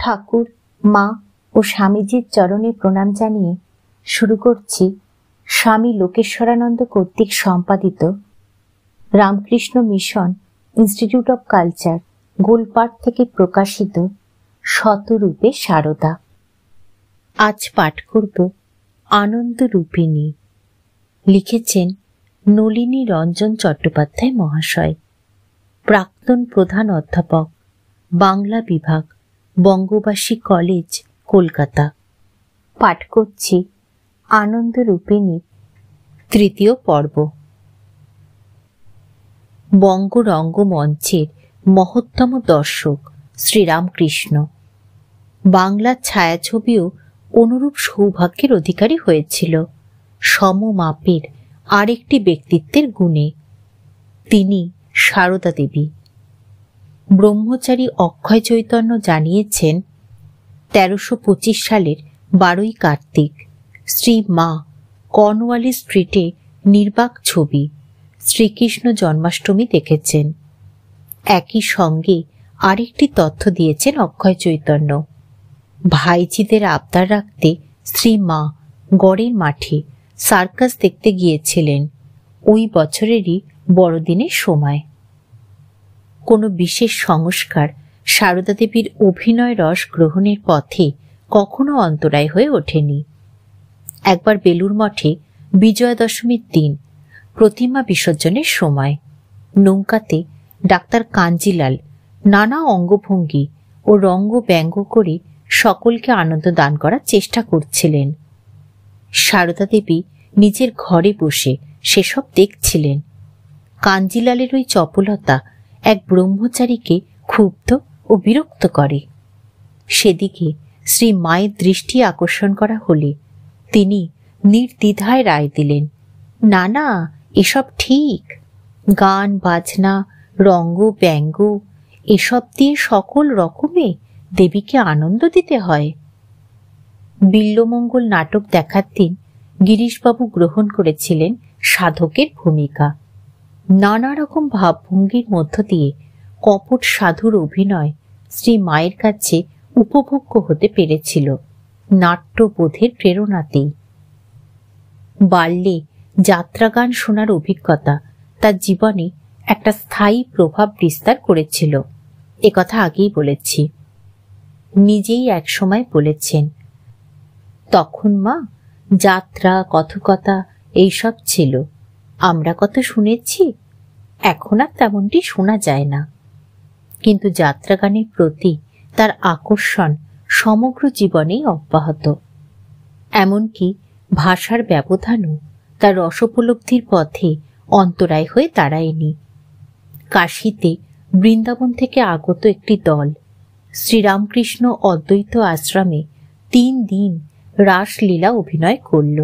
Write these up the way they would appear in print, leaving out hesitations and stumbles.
ঠাকুর, মা ও স্বামীজির চরণে প্রণাম জানিয়ে শুরু করছি স্বামী লোকেশ্বরানন্দ কর্তৃক সম্পাদিত Ramakrishna mission institute of culture, Golpark থেকে প্রকাশিত শতরূপে সারদা। আজ পাঠ করব আনন্দরূপিণী। লিখেছেন নলিনী রঞ্জন চট্টোপাধ্যায় মহাশয়, প্রাক্তন প্রধান অধ্যাপক, বাংলা বিভাগ, বঙ্গবাসী কলেজ, কলকাতা। পাঠ করছি আনন্দরূপিণীর তৃতীয় পর্ব। বঙ্গ রঙ্গমঞ্চের মহত্তম দর্শক শ্রীরামকৃষ্ণ বাংলার ছায়াছবিও অনুরূপ সৌভাগ্যের অধিকারী হয়েছিল সমমাপের আরেকটি ব্যক্তিত্বের গুণে। তিনি সারদা দেবী। ব্রহ্মচারী অক্ষয় চৈতন্য জানিয়েছেন, 1325 সালের 12ই কার্তিক শ্রী মা কর্নওয়ালিস স্ট্রিটে নির্বাক ছবি শ্রীকৃষ্ণ জন্মাষ্টমী দেখেছেন। একই সঙ্গে আরেকটি তথ্য দিয়েছেন অক্ষয় চৈতন্য। ভাইঝিদের আবদার রাখতে শ্রী মা গড়ের মাঠে সার্কাস দেখতে গিয়েছিলেন ওই বছরেরই বড়দিনের সময়। কোনো বিশেষ সংস্কার সারদা দেবীর অভিনয় রস গ্রহণের পথে কখনো অন্তরায় হয়ে ওঠেনি। একবার বেলুর মঠে বিজয়া দশমীর দিন প্রতিমা বিসর্জনের সময় নৌকাতে ডাক্তার কাঞ্জিলাল নানা অঙ্গভঙ্গি ও রঙ্গ ব্যঙ্গ করে সকলকে আনন্দ দান করার চেষ্টা করছিলেন। সারদা দেবী নিজের ঘরে বসে সেসব দেখছিলেন। কাঞ্জিলালের ওই চপলতা এক ব্রহ্মচারীকে ক্ষুব্ধ ও বিরক্ত করে। সেদিকে শ্রী মায়ের দৃষ্টি আকর্ষণ করা হলে তিনি নির্দ্বিধায় রায় দিলেন, না না, এসব ঠিক। গান বাজনা, রঙ্গ ব্যঙ্গ এসব দিয়ে সকল রকমে দেবীকে আনন্দ দিতে হয়। বিল্বমঙ্গল নাটক দেখার দিন গিরিশবাবু গ্রহণ করেছিলেন সাধকের ভূমিকা। নানা রকম ভাবভঙ্গির মধ্য দিয়ে কপট সাধুর অভিনয় শ্রী মায়ের কাছে উপভোগ্য হতে পেরেছিল নাট্যবোধের প্রেরণাতেই। বাল্যে যাত্রাগান শোনার অভিজ্ঞতা তার জীবনে একটা স্থায়ী প্রভাব বিস্তার করেছিল, একথা আগেই বলেছি। নিজেই একসময় বলেছেন, তখন মা যাত্রা কথকতা এইসব ছিল, আমরা কত শুনেছি, এখন আর তেমনটি শোনা যায় না। কিন্তু যাত্রাগানের প্রতি তার আকর্ষণ সমগ্র জীবনেই অব্যাহত। এমনকি ভাষার ব্যবধানও তার রসোপলব্ধির পথে অন্তরায় হয়ে দাঁড়ায়নি। কাশীতে বৃন্দাবন থেকে আগত একটি দল শ্রীরামকৃষ্ণ অদ্বৈত আশ্রমে 3 দিন রাসলীলা অভিনয় করল।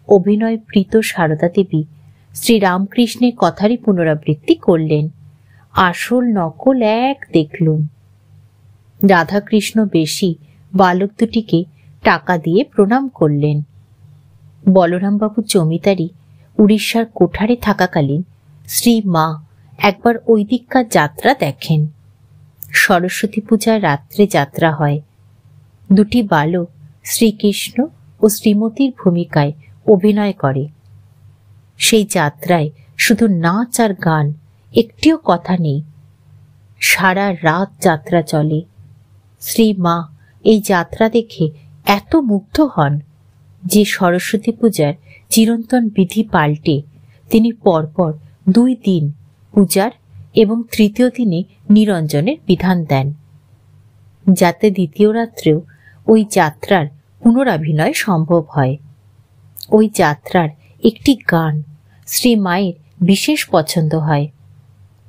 অভিনয় প্রীত সারদা দেবী শ্রীরামকৃষ্ণের কথারই পুনরাবৃত্তি করলেন। আসল নকল এক দেখলুম। রাধাকৃষ্ণ বেশি বালক দুটিকে টাকা দিয়ে প্রণাম করলেন। বলরামবাবু জমিদারি উড়িষ্যার কোঠারে থাকাকালীন শ্রী মা একবার ওই দিককার যাত্রা দেখেন। সরস্বতী পূজার রাত্রে যাত্রা হয়। দুটি বালক শ্রীকৃষ্ণ ও শ্রীমতীর ভূমিকায় অভিনয় করে। সেই যাত্রায় শুধু নাচ আর গান, একটিও কথা নেই। সারা রাত যাত্রা চলে। শ্রী মা এই যাত্রা দেখে এত মুগ্ধ হন যে সরস্বতী পূজার চিরন্তন বিধি পাল্টে তিনি পরপর 2 দিন পূজার এবং তৃতীয় দিনে নিরঞ্জনের বিধান দেন, যাতে দ্বিতীয় রাত্রেও ওই যাত্রার পুনরাভিনয় সম্ভব হয়। ওই যাত্রার একটি গান শ্রী মায়ের বিশেষ পছন্দ হয়।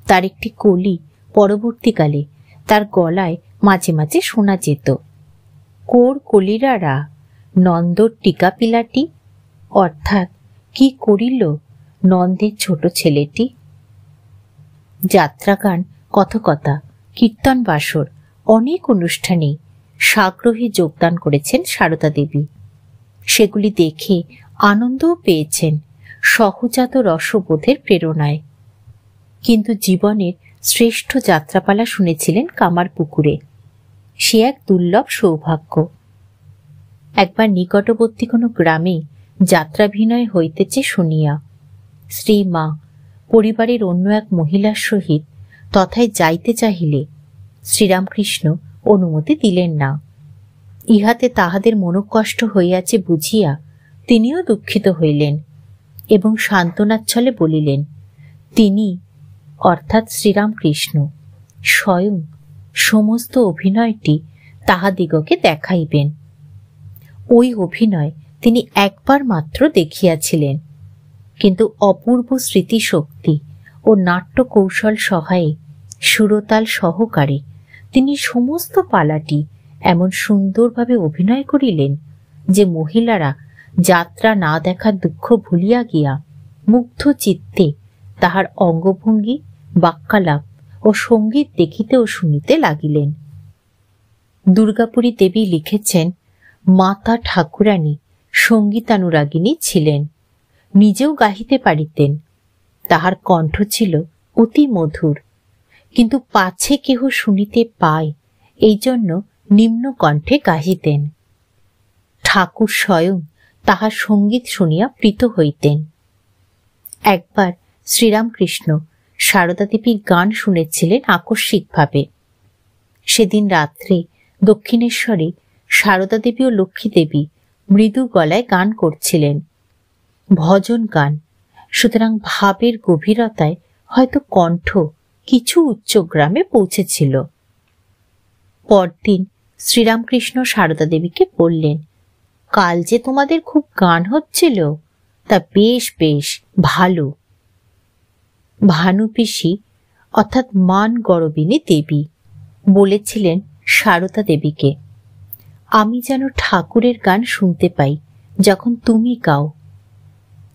তার একটি কলি পরবর্তীকালে তার গলায় মাঝে মাঝে শোনা যেত, কোর কলিরারা নন্দর টিকা পিলাটি, অর্থাৎ কি করিল নন্দের ছোট ছেলেটি। যাত্রাগান, কথকতা, কীর্তন বাসর অনেক অনুষ্ঠানেই সাগ্রহে যোগদান করেছেন সারদা দেবী। সেগুলি দেখে আনন্দও পেয়েছেন সহজাত রসবোধের প্রেরণায়। কিন্তু জীবনের শ্রেষ্ঠ যাত্রাপালা শুনেছিলেন কামারপুকুরে। সে এক দুর্লভ সৌভাগ্য। একবার নিকটবর্তী কোনো গ্রামে যাত্রাভিনয় হইতেছে শুনিয়া স্ত্রী মা পরিবারের অন্য এক মহিলার সহিত তথায় যাইতে চাহিলে শ্রীরামকৃষ্ণ অনুমতি দিলেন না। ইহাতে তাহাদের মনোকষ্ট হইয়াছে বুঝিয়া তিনিও দুঃখিত হইলেন এবং সান্ত্বনাচ্ছলে বলিলেন, তিনি অর্থাৎ শ্রীরামকৃষ্ণ স্বয়ং সমস্ত অভিনয়টি তাহাদিগকে দেখাইবেন। ওই অভিনয় তিনি একবার মাত্র দেখিয়াছিলেন, কিন্তু অপূর্ব স্মৃতিশক্তি ও নাট্য কৌশল সহায়ে সুরতাল সহকারে তিনি সমস্ত পালাটি এমন সুন্দরভাবে অভিনয় করিলেন যে মহিলারা যাত্রা না দেখার দুঃখ ভুলিয়া গিয়া মুগ্ধ চিত্তে তাহার অঙ্গভঙ্গি, বাক্যালাপ ও সঙ্গীত দেখিতে ও শুনিতে লাগিলেন। দুর্গাপুরী দেবী লিখেছেন, মাতা ঠাকুরানী সঙ্গীতানুরাগিনী ছিলেন, নিজেও গাহিতে পারিতেন। তাহার কণ্ঠ ছিল অতি মধুর, কিন্তু পাছে কেহ শুনিতে পায় এই জন্য নিম্ন কণ্ঠে গাহিতেন। ঠাকুর স্বয়ং তাহার সঙ্গীত শুনিয়া প্রীত হইতেন। একবার শ্রীরামকৃষ্ণ সারদা দেবীর গান শুনেছিলেন আকস্মিকভাবে। সেদিন রাত্রে দক্ষিণেশ্বরে সারদা দেবী ও লক্ষ্মী দেবী মৃদু গলায় গান করছিলেন, ভজন গান। সুতরাং ভাবের গভীরতায় হয়তো কণ্ঠ কিছু উচ্চগ্রামে পৌঁছেছিল। পরদিন শ্রীরামকৃষ্ণ সারদা দেবীকে বললেন, কাল যে তোমাদের খুব গান হচ্ছিল, তা বেশ বেশ ভালো। ভানু পিসি অর্থাৎ মান গরবিনী দেবী বলেছিলেন সারদা দেবীকে, আমি যেন ঠাকুরের গান শুনতে পাই যখন তুমি গাও।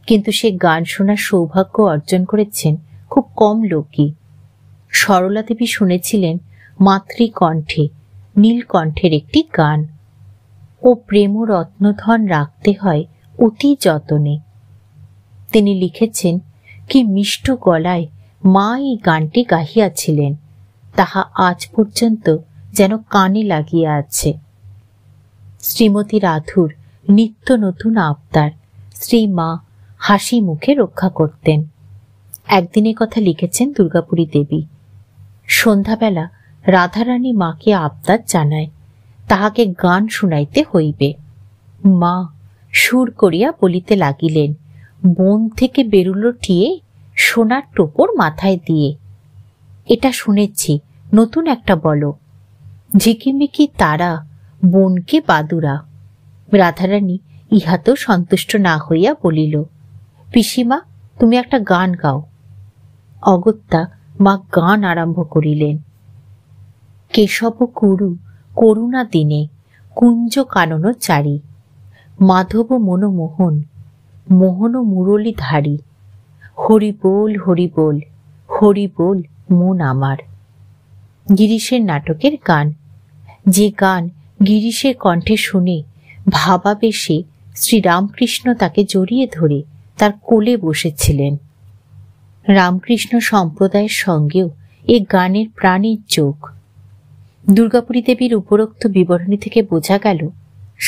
কিন্তু সে গান শোনার সৌভাগ্য অর্জন করেছেন খুব কম লোকই। সরলা দেবী শুনেছিলেন মাতৃকণ্ঠে নীলকণ্ঠের একটি গান, ও প্রেম রত্নধন রাখতে হয় অতি যতনে। তিনি লিখেছেন, কি মিষ্ট গলায় মা এই গানটি গাহিয়াছিলেন, তাহা আজ পর্যন্ত যেন কানে লাগিয়া আছে। শ্রীমতী রাধুর নিত্য নতুন আবদার শ্রী মা হাসি মুখে রক্ষা করতেন। একদিনের কথা লিখেছেন দুর্গাপুরী দেবী, সন্ধ্যাবেলা রাধারানী মাকে আবদার জানায় তাহাকে গান শুনাইতে হইবে। মা সুর করিয়া বলিতে লাগিলেন, বন থেকে বেরুলো টিয়ে সোনার টোপর মাথায় দিয়ে। এটা শুনেছি, নতুন একটা বলো। ঝিকিমিকি তারা বনকে বাদুরা। রাধারানী ইহাতেও সন্তুষ্ট না হইয়া বলিল, পিসিমা তুমি একটা গান গাও। অগত্যা মা গান আরম্ভ করিলেন, কেশব কুরু করুণা দিনে কুঞ্জ কানন চারি, মাধব মনমোহন মোহন মুরলী ধারী, হরি বল হরি বল হরি বল মন আমার। গিরিশের নাটকের গান, যে গান গিরিশের কণ্ঠে শুনে ভাবাবেশে শ্রীরামকৃষ্ণ তাকে জড়িয়ে ধরে তার কোলে বসেছিলেন। রামকৃষ্ণ সম্প্রদায়ের সঙ্গেও এ গানের প্রাণের যোগ। দুর্গাপুরী দেবীর উপরোক্ত বিবরণী থেকে বোঝা গেল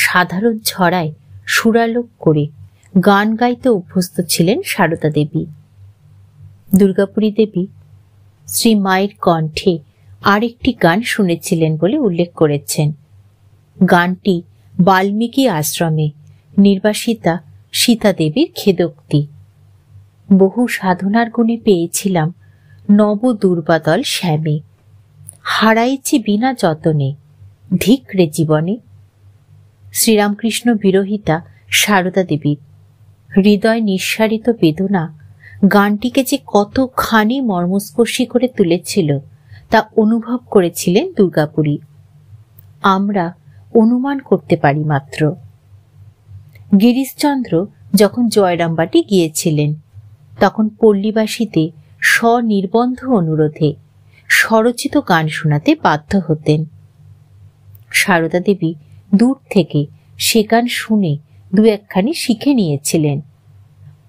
সাধারণ ছড়ায় সুরালোক করে গান গাইতে অভ্যস্ত ছিলেন সারদা দেবী। দুর্গাপুরী দেবী শ্রী মায়ের কণ্ঠে আরেকটি গান শুনেছিলেন বলে উল্লেখ করেছেন। গানটি বাল্মীকি আশ্রমে নির্বাসিতা সীতা দেবীর খেদোক্তি। বহু সাধনার গুণে পেয়েছিলাম নব দুর্বাদল শ্যামে, হারাইছি বিনা যতনে ধিক্রে জীবনে। শ্রীরামকৃষ্ণ বিরহিতা সারদা দেবীর হৃদয় নিঃসারিত বেদনা গানটিকে যে কতখানি মর্মস্পর্শী করে তুলেছিল তা অনুভব করেছিলেন দুর্গাপুরী। আমরা অনুমান করতে পারি মাত্র। গিরিশচন্দ্র যখন জয়রামবাটি গিয়েছিলেন তখন পল্লীবাসীতে স্বনির্বন্ধ অনুরোধে স্বরচিত গান শোনাতে বাধ্য হতেন। সারদা দেবী দূর থেকে সে গান শুনে দু একখানি শিখে নিয়েছিলেন।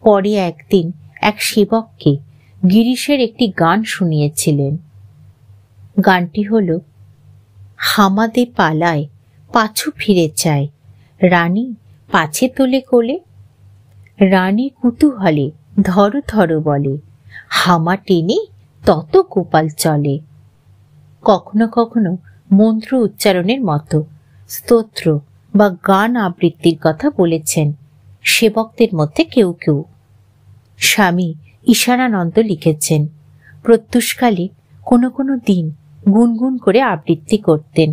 পরে একদিন এক সেবককে গিরিশের একটি গান শুনিয়েছিলেন। গানটি হল, হামাদে পালায়, পাছু ফিরে চায়, রানী পাছে তোলে কোলে। রানী কুতূহলে ধরো ধরো বলে, হামা টেনে তত গোপাল চলে। কখনো কখনো মন্ত্র উচ্চারণের মতো স্তোত্র বা গান আবৃত্তির কথা বলেছেন সেবকদের মধ্যে কেউ কেউ। স্বামী ঈশানানন্দ লিখেছেন, প্রত্যুষকালে কোনো কোনো দিন গুনগুন করে আবৃত্তি করতেন।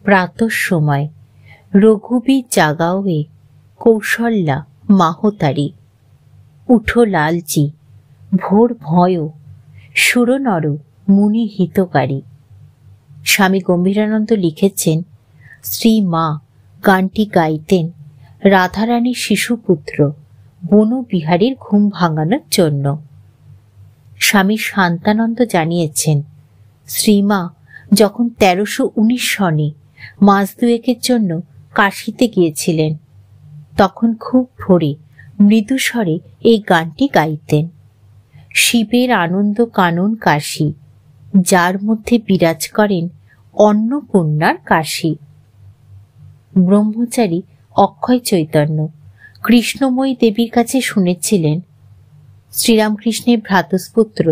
প্রাতঃ সময় রঘুবীর জাগাওয়ে কৌশল্যা মাহতারি, উঠো লালজি ভোর ভয় সুরনর মুনি হিতকারী। স্বামী গম্ভীরানন্দ লিখেছেন, শ্রী মা গানটি গাইতেন রাধারানীর শিশুপুত্র বনবিহারীর ঘুম ভাঙানোর জন্য। স্বামী শান্তানন্দ জানিয়েছেন, শ্রীমা যখন 1319 সনে মাস দুয়েকের জন্য কাশীতে গিয়েছিলেন, তখন খুব ভোরে মৃদুস্বরে এই গানটি গাইতেন। শিবের আনন্দ কানন কাশী, যার মধ্যে বিরাজ করেন অন্নপূর্ণার কাশী। ব্রহ্মচারী অক্ষয় চৈতন্য কৃষ্ণময়ী দেবীর কাছে শুনেছিলেন, শ্রীরামকৃষ্ণের ভ্রাতুষ্পুত্র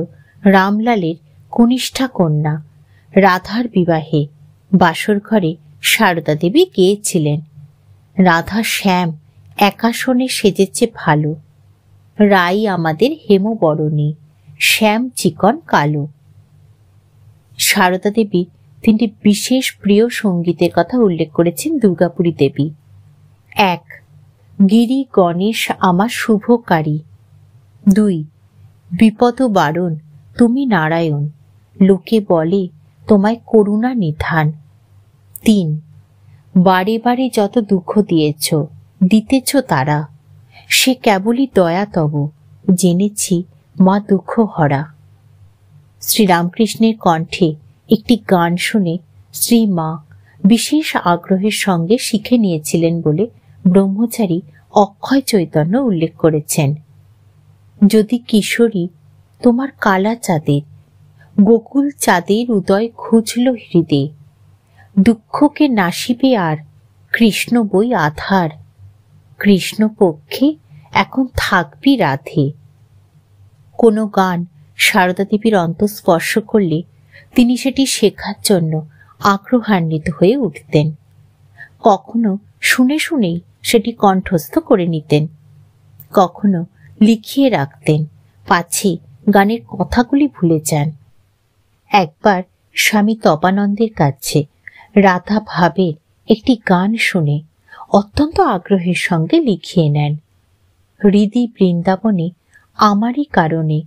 রামলালের কনিষ্ঠা কন্যা রাধার বিবাহে বাসর ঘরে সারদা দেবী গেয়েছিলেন, রাধা শ্যাম একাশনে সেজেছে ভালো, রাই আমাদের হেমবরণী শ্যাম চিকন কালো। সারদা দেবী তিনটি বিশেষ প্রিয় সঙ্গীতের কথা উল্লেখ করেছেন দুর্গাপুরী দেবী। 1. গিরি গণেশ আমার শুভকারী। 2. বিপদ বারণ তুমি নারায়ণ, লোকে বলে তোমায় করুণা নিধান। 3. বারে বারে যত দুঃখ দিয়েছ দিতেছ তারা, সে কেবলই দয়া তব, জেনেছি মা দুঃখ হরা। শ্রীরামকৃষ্ণের কণ্ঠে একটি গান শুনে শ্রী মা বিশেষ আগ্রহের সঙ্গে শিখে নিয়েছিলেন বলে ব্রহ্মচারী অক্ষয় চৈতন্য উল্লেখ করেছেন। যদি কিশোরী তোমার কালা চাঁদের, গোকুল চাঁদের উদয় খুঁজল হৃদে, দুঃখকে নাশিবে আর কৃষ্ণ বই আধার, কৃষ্ণ পক্ষে এখন থাকবি রাধে। কোনো গান সারদা দেবীর অন্তঃস্পর্শ করলে তিনি সেটি শেখার জন্য আগ্রহান্বিত হয়ে উঠতেন। কখনো শুনে শুনেই সেটি কণ্ঠস্থ করে নিতেন, কখনো লিখিয়ে রাখতেন পাছে গানের কথাগুলি ভুলে যান। একবার স্বামী তপানন্দের কাছে রাধা ভাবের একটি গান শুনে অত্যন্ত আগ্রহের সঙ্গে লিখিয়ে নেন, হৃদি বৃন্দাবনে আমারই কারণে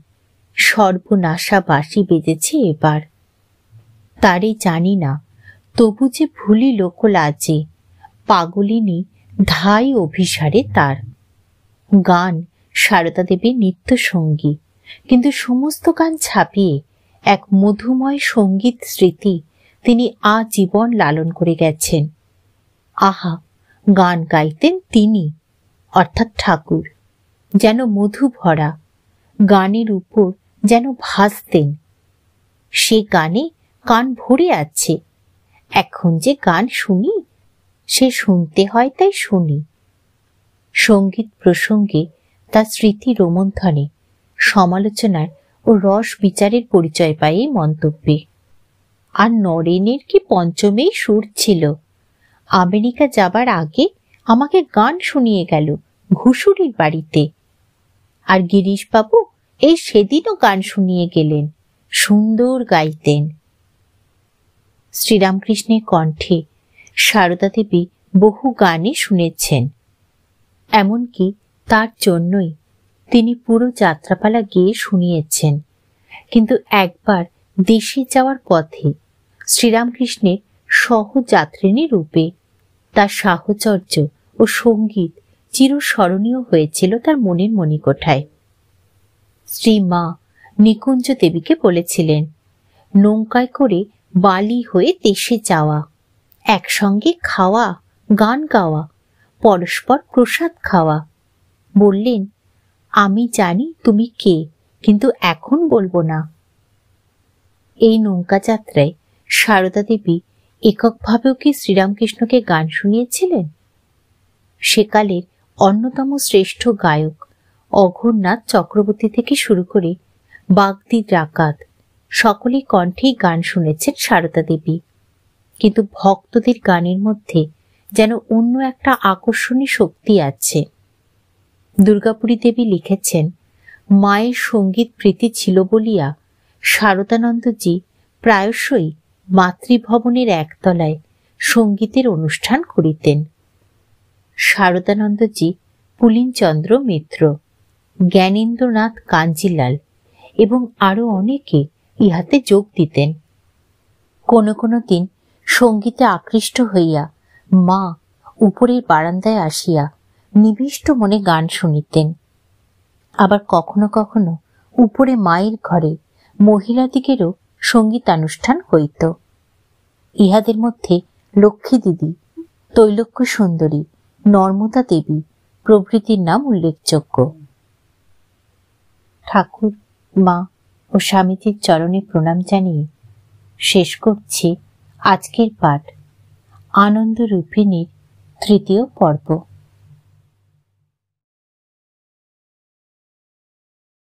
সর্বনাশা বাঁশি বেজেছে এবার, তারে জানি না তবু যে ভুলি লোক লাজে, পাগলিনী ধাই অভিসারে তার। গান সারদা দেবীর নিত্য সঙ্গী, কিন্তু সমস্ত গান ছাপিয়ে এক মধুময় সঙ্গীত স্মৃতি তিনি আজীবন লালন করে গেছেন। আহা, গান গাইতেন তিনি, অর্থাৎ ঠাকুর, যেন মধু ভরা, গানের উপর যেন ভাসতেন। সে গানে কান ভরে আছে, এখন যে গান শুনি সে শুনতে হয় তাই শুনি। সঙ্গীত প্রসঙ্গে তার স্মৃতি রোমন্থনে, সমালোচনার ও রস বিচারের পরিচয় পায় এই মন্তব্যে। আর নরেনের কি পঞ্চমেই সুর ছিল, আমেরিকা যাবার আগে আমাকে গান শুনিয়ে গেল ঘুষুরির বাড়িতে। আর গিরিশবাবু এই সেদিনও গান শুনিয়ে গেলেন, সুন্দর গাইতেন। শ্রীরামকৃষ্ণের কণ্ঠে সারদা দেবী বহু গানই শুনেছেন, এমনকি তার জন্যই তিনি পুরো যাত্রাপালা গেয়ে শুনিয়েছেন। কিন্তু একবার দেশে যাওয়ার পথে শ্রীরামকৃষ্ণের সহযাত্রিণী রূপে তার সাহচর্য ও সঙ্গীত চিরস্মরণীয় হয়েছিল তার মনের মণিকোঠায়। শ্রী মা নিকুঞ্জ দেবীকে বলেছিলেন, নৌকায় করে বালি হয়ে দেশে যাওয়া, একসঙ্গে খাওয়া, গান গাওয়া, পরস্পর প্রসাদ খাওয়া। বললেন, আমি জানি তুমি কে, কিন্তু এখন বলবো না। এই নৌকা যাত্রায় সারদা দেবী এককভাবেও কি শ্রীরামকৃষ্ণকে গান শুনিয়েছিলেন? সেকালের অন্যতম শ্রেষ্ঠ গায়ক অঘোরনাথ চক্রবর্তী থেকে শুরু করে বাগদি ডাকাত সকলেই কণ্ঠেই গান শুনেছেন সারদা দেবী। কিন্তু ভক্তদের গানের মধ্যে যেন অন্য একটা আকর্ষণী শক্তি আছে। দুর্গাপুরী দেবী লিখেছেন, মায়ের সঙ্গীত প্রীতি ছিল বলিয়া শারদানন্দজি প্রায়শই মাতৃভবনের একতলায় সঙ্গীতের অনুষ্ঠান করিতেন। শারদানন্দজি, পুলিনচন্দ্র মিত্র, জ্ঞানেন্দ্রনাথ কাঞ্জিলাল এবং আরো অনেকে ইহাতে যোগ দিতেন। কোনো কোনো দিন সঙ্গীতে আকৃষ্ট হইয়া মা উপরের বারান্দায় আসিয়া নিবিষ্ট মনে গান শুনিতেন। আবার কখনো কখনো উপরে মায়ের ঘরে মহিলাদিগেরও সঙ্গীতানুষ্ঠান হইত। ইহাদের মধ্যে লক্ষ্মী দিদি, তৈলক্য সুন্দরী, নর্মদা দেবী প্রভৃতির নাম উল্লেখযোগ্য। ঠাকুর, মা ও স্বামীজির চরণে প্রণাম জানিয়ে শেষ করছি আজকের পাঠ, আনন্দরূপিণীর তৃতীয় পর্ব।